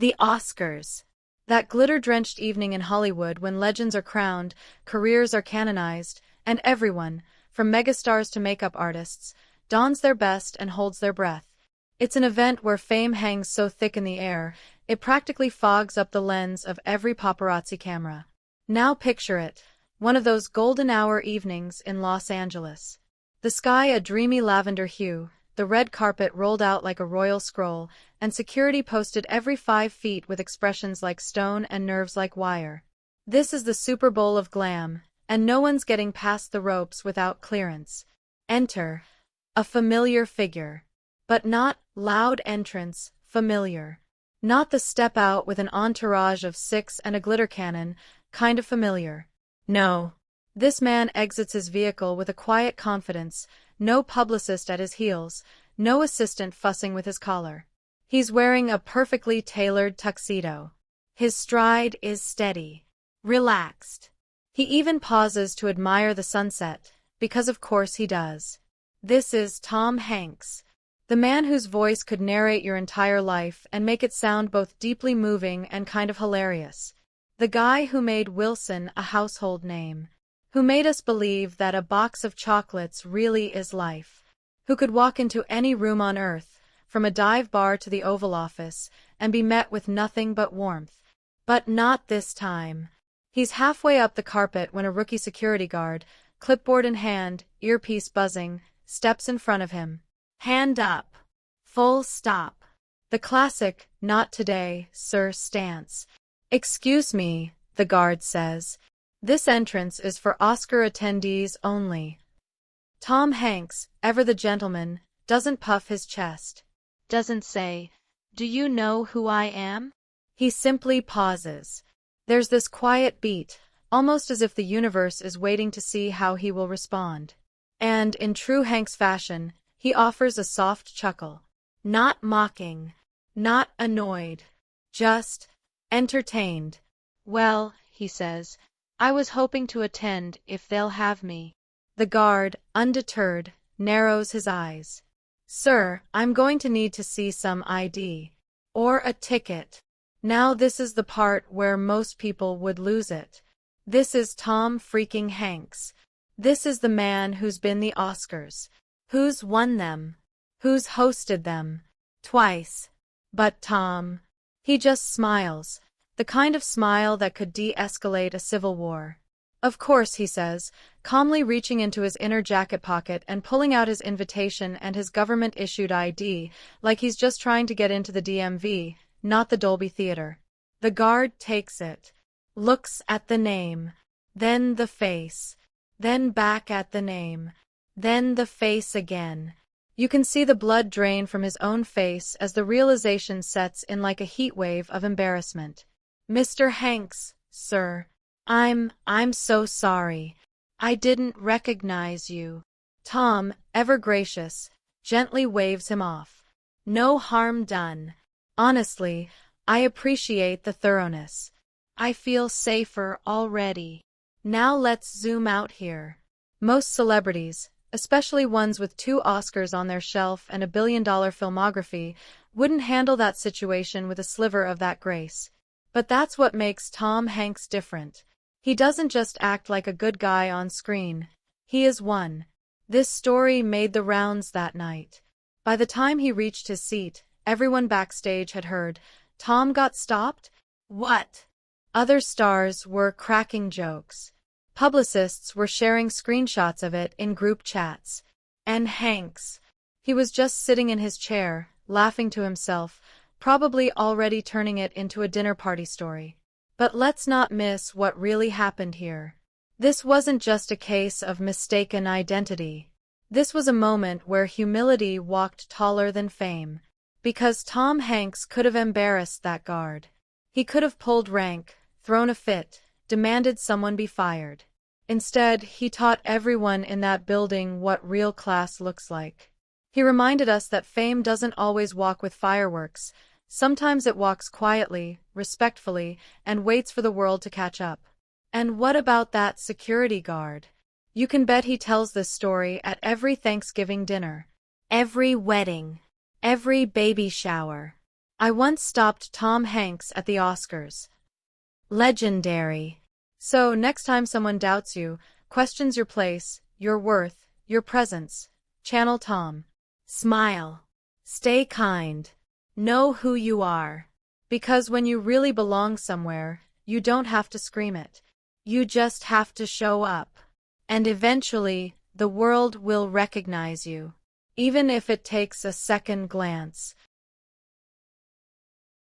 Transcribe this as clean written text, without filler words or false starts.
The Oscars. That glitter-drenched evening in Hollywood when legends are crowned, careers are canonized, and everyone, from megastars to makeup artists, dons their best and holds their breath. It's an event where fame hangs so thick in the air, it practically fogs up the lens of every paparazzi camera. Now picture it, one of those golden hour evenings in Los Angeles. The sky a dreamy lavender hue, the red carpet rolled out like a royal scroll, and security posted every 5 feet with expressions like stone and nerves like wire. This is the Super Bowl of glam, and no one's getting past the ropes without clearance. Enter a familiar figure. But not loud entrance, familiar. Not the step out with an entourage of 6 and a glitter cannon, kind of familiar. No. This man exits his vehicle with a quiet confidence, no publicist at his heels, no assistant fussing with his collar. He's wearing a perfectly tailored tuxedo. His stride is steady, relaxed. He even pauses to admire the sunset, because of course he does. This is Tom Hanks, the man whose voice could narrate your entire life and make it sound both deeply moving and kind of hilarious. The guy who made Wilson a household name, who made us believe that a box of chocolates really is life, who could walk into any room on earth, from a dive bar to the Oval Office, and be met with nothing but warmth. But not this time. He's halfway up the carpet when a rookie security guard, clipboard in hand, earpiece buzzing, steps in front of him. Hand up. Full stop. The classic, "Not today, sir" stance. "Excuse me," the guard says. "This entrance is for Oscar attendees only." Tom Hanks, ever the gentleman, doesn't puff his chest. Doesn't say, "Do you know who I am?" He simply pauses. There's this quiet beat, almost as if the universe is waiting to see how he will respond. And, in true Hanks fashion, he offers a soft chuckle. Not mocking, not annoyed, just entertained. "Well," he says, "I was hoping to attend if they'll have me." The guard, undeterred, narrows his eyes. "Sir, I'm going to need to see some ID. Or a ticket." Now this is the part where most people would lose it. This is Tom freaking Hanks. This is the man who's been the Oscars. Who's won them? Who's hosted them? Twice. But Tom, he just smiles. The kind of smile that could de-escalate a civil war. "Of course," he says, calmly reaching into his inner jacket pocket and pulling out his invitation and his government-issued ID, like he's just trying to get into the DMV, not the Dolby Theater. The guard takes it, looks at the name, then the face, then back at the name, then the face again. You can see the blood drain from his own face as the realization sets in like a heat wave of embarrassment. "Mr. Hanks, sir. I'm so sorry. I didn't recognize you." Tom, ever gracious, gently waves him off. "No harm done. Honestly, I appreciate the thoroughness. I feel safer already. Now let's zoom out here." Most celebrities, especially ones with 2 Oscars on their shelf and a billion-dollar filmography, wouldn't handle that situation with a sliver of that grace. But that's what makes Tom Hanks different. He doesn't just act like a good guy on screen. He is one. This story made the rounds that night. By the time he reached his seat, everyone backstage had heard, "Tom got stopped? What?" Other stars were cracking jokes. Publicists were sharing screenshots of it in group chats. And Hanks, he was just sitting in his chair, laughing to himself, probably already turning it into a dinner party story. But let's not miss what really happened here. This wasn't just a case of mistaken identity. This was a moment where humility walked taller than fame. Because Tom Hanks could have embarrassed that guard. He could have pulled rank, thrown a fit, demanded someone be fired. Instead, he taught everyone in that building what real class looks like. He reminded us that fame doesn't always walk with fireworks. Sometimes it walks quietly, respectfully, and waits for the world to catch up. And what about that security guard? You can bet he tells this story at every Thanksgiving dinner, every wedding, every baby shower. I once stopped Tom Hanks at the Oscars. Legendary. So, next time someone doubts you, questions your place, your worth, your presence, channel Tom. Smile. Stay kind. Know who you are. Because when you really belong somewhere, you don't have to scream it. You just have to show up. And eventually, the world will recognize you. Even if it takes a second glance.